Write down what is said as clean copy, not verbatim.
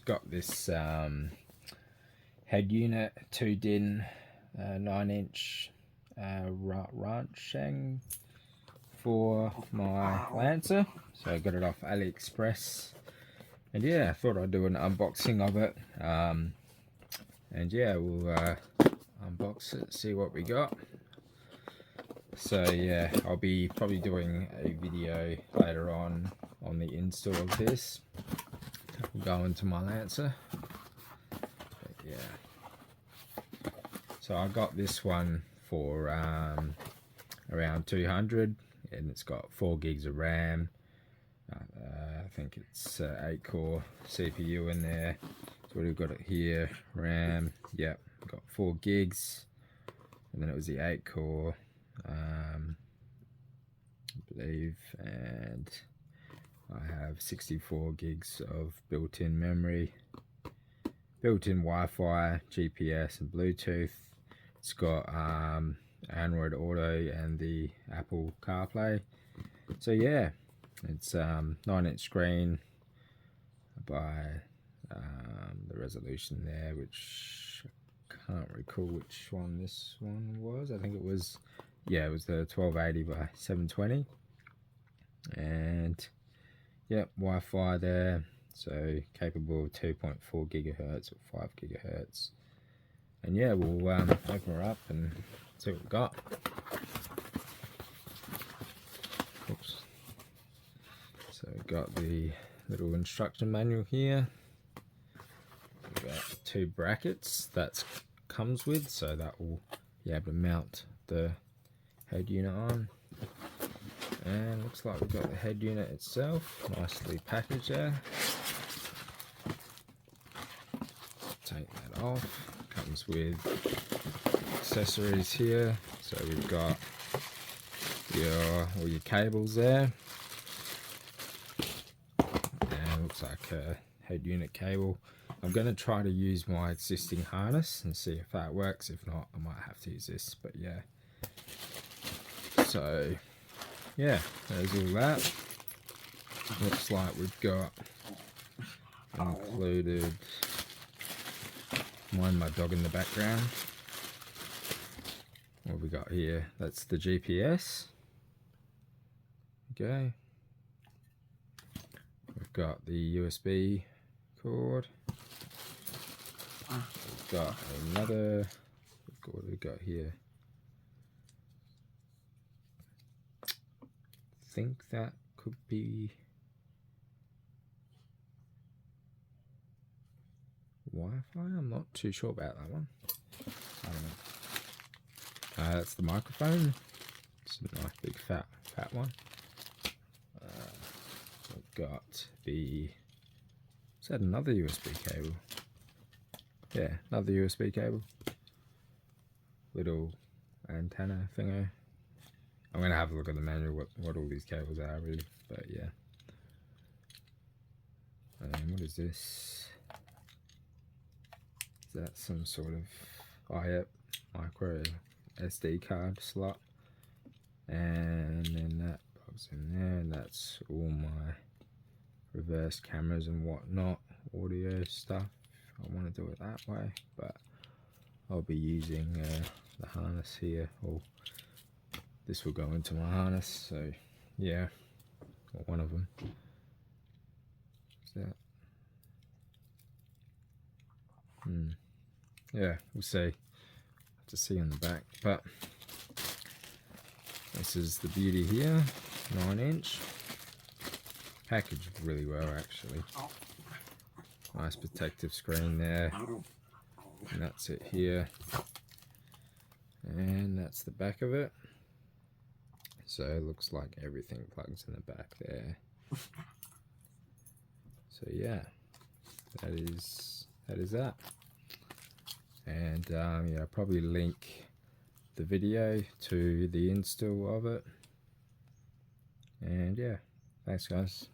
got this head unit 2-din 9-inch ranchang for my Lancer. So I got it off AliExpress, and yeah, I thought I'd do an unboxing of it. And yeah, we'll unbox it, see what we got. So yeah, I'll be probably doing a video later on the install of this. We'll go into my Lancer. But yeah, so I got this one for around 200, and it's got 4 gigs of RAM. I think it's 8-core CPU in there. So we've got it here, RAM. Yep, got 4 gigs, and then it was the 8-core. I believe, and I have 64 gigs of built-in memory, built-in Wi-Fi, GPS and Bluetooth. It's got Android Auto and the Apple CarPlay. So yeah, it's 9-inch screen by the resolution there, which I can't recall which one this one was. I think it was, yeah, it was the 1280 by 720, and yep, Wi-Fi there, so capable of 2.4 gigahertz or 5 gigahertz. And yeah, we'll open her up and see what we got. Oops. So we've got the little instruction manual here. We've got 2 brackets that comes with, so that will be able to mount the head unit on. And looks like we've got the head unit itself nicely packaged there. Take that off. Comes with accessories here, so we've got all your cables there, and looks like a head unit cable. I'm going to try to use my existing harness and see if that works. If not, I might have to use this, but yeah. So yeah, there's all that. Looks like we've got included, mind my dog in the background. What have we got here? That's the GPS. Okay. We've got the USB cord. We've got another, what have we got here? I think that could be Wi-Fi. I'm not too sure about that one. I don't know. That's the microphone. It's a nice big fat one. We've got the, is that another USB cable? Yeah, another USB cable. Little antenna thingo. I'm gonna have a look at the manual what all these cables are really, but yeah. And what is this? Is that some sort of micro SD card slot? And then that plugs in there, and that's all my reverse cameras and whatnot, audio stuff. I want to do it that way, but I'll be using the harness here, or this will go into my harness. So yeah, or one of them. Is that? Yeah, we'll see. Have to see on the back, but this is the beauty here. 9-inch, packaged really well actually. Nice protective screen there, and that's it here, and that's the back of it. So it looks like everything plugs in the back there. So yeah, that is that. And yeah, I'll probably link the video to the install of it. And yeah, thanks guys.